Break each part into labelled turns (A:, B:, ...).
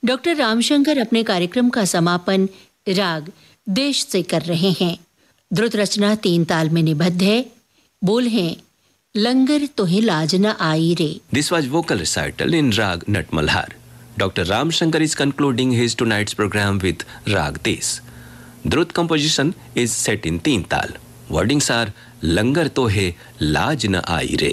A: Doctor Ramshankar अपने कार्यक्रम का समापन राग देश से कर रहे हैं। द्रुत रचना 3 ताल में निबद्ध है। बोल हैं लंगर तोहे लाज न आई रे।
B: This was vocal recital in Rag Nat Malhar. Dr. Ramshankar is concluding his tonight's program with Rag Desh. Drut composition is set in 3 tal. Wordings are Langar tohe laaj na aayi re.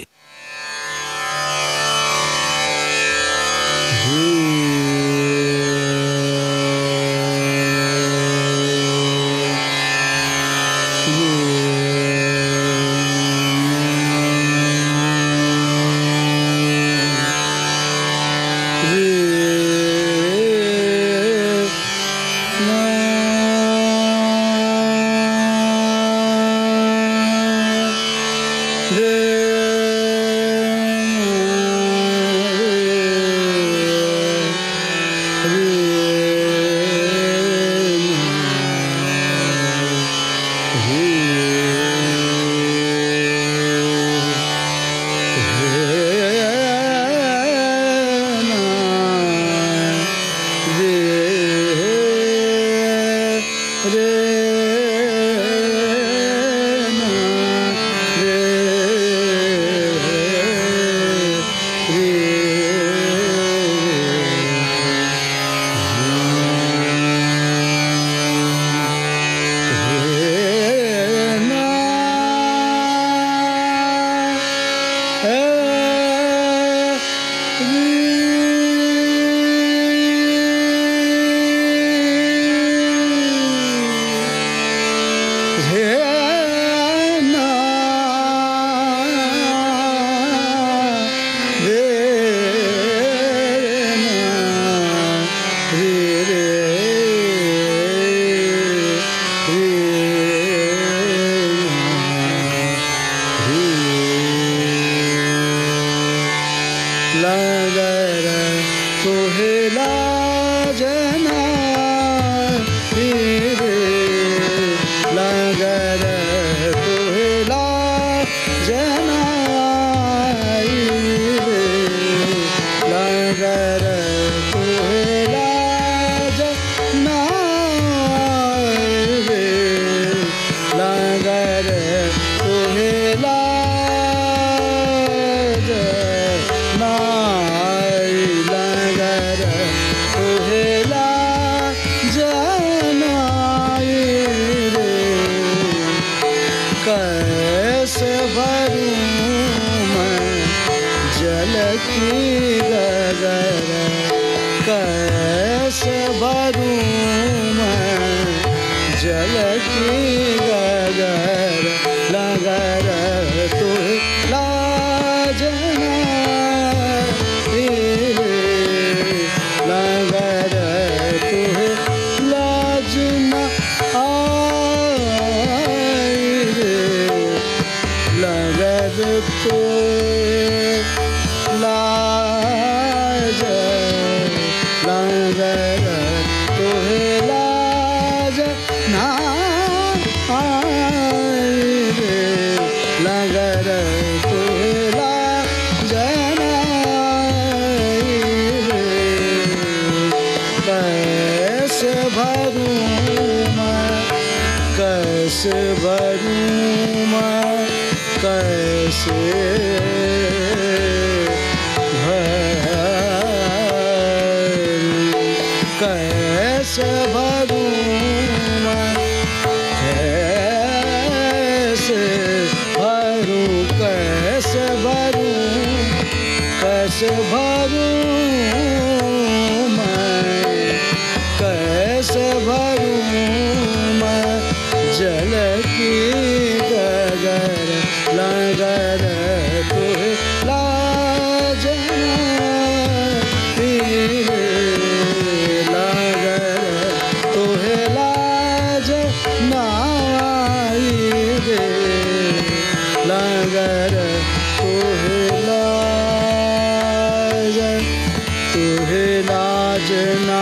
C: Jana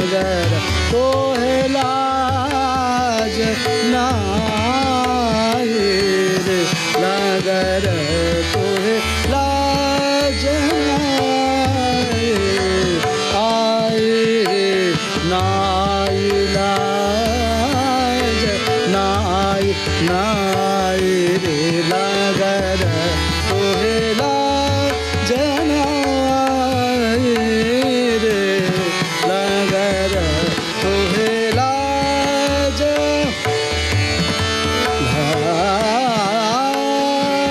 C: नगर तोहे लाज नाई रे नगर तोहे लाज नाई आई रे नाई लाज नाई नाई रे नगर तोहे लाज नाई रे नगर तोहे लाज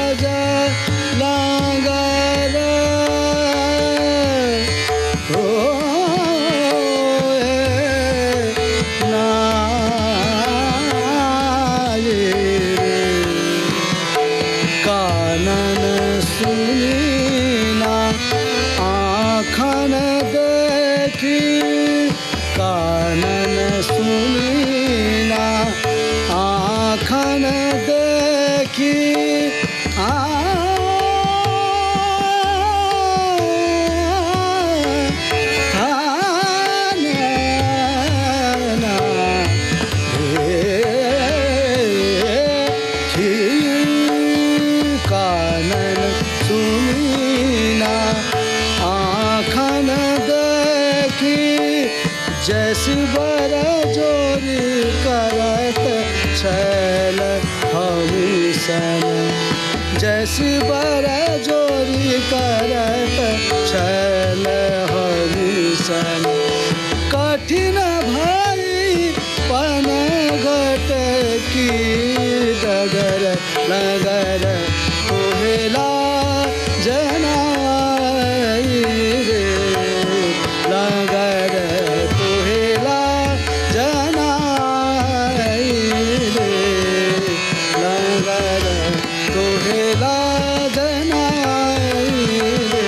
C: लाज नगर तोहे नाई रे कानन सुनीना आँखन देखी कानन सुनीना आँखन देखी कानन सुनीना आँखन देखी जैसी बर जोरी करत छैल हमीसन जैसी बर जोरी करत छैल हमीसन कठिन भाई पनघट की डगर नगर तोहे लाज नाई रे नगर तोहे लाज नाई रे नगर तोहे लाज नाई रे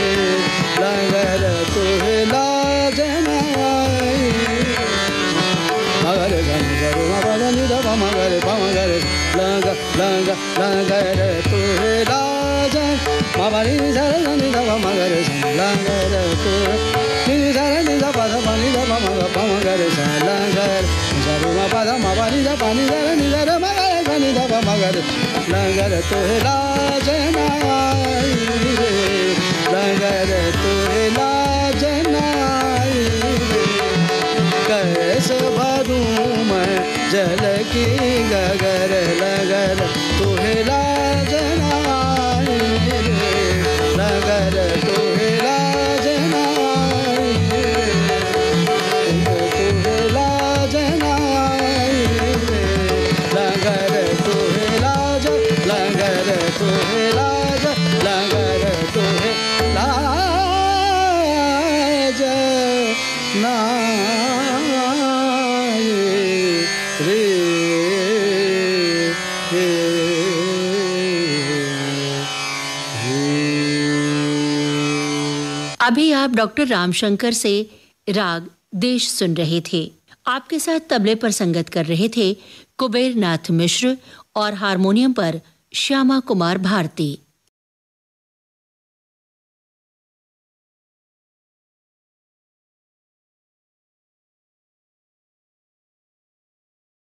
C: नगर तोहे लाज नाई मगर गंगर मगनि दब मगर पमगर लंग लंग लंगर तोहे लाज मबनि सरनि दब मगर लंगर तोहे नि सरनि दब मनि दब मग पमगर लंगर जरुम पद मबनि दब नि सरनि दब मगर गनि दब मगर लंगर तोहे लाज नाई रे लंगर तोहे लाज नाई रे कैसे भरूं मैं जल की गगर लगर तोहे लाज नाई रे लगर तोहे लाज नाई रे तोहे लाज नाई रे लगर तोहे लाज लगर तोहे लाज लगर तोहे लाज नाई रे
A: अभी आप डॉक्टर रामशंकर से राग देश सुन रहे थे। आपके साथ तबले पर संगत कर रहे थे कुबेर नाथ मिश्र और हारमोनियम पर श्यामा कुमार भारती।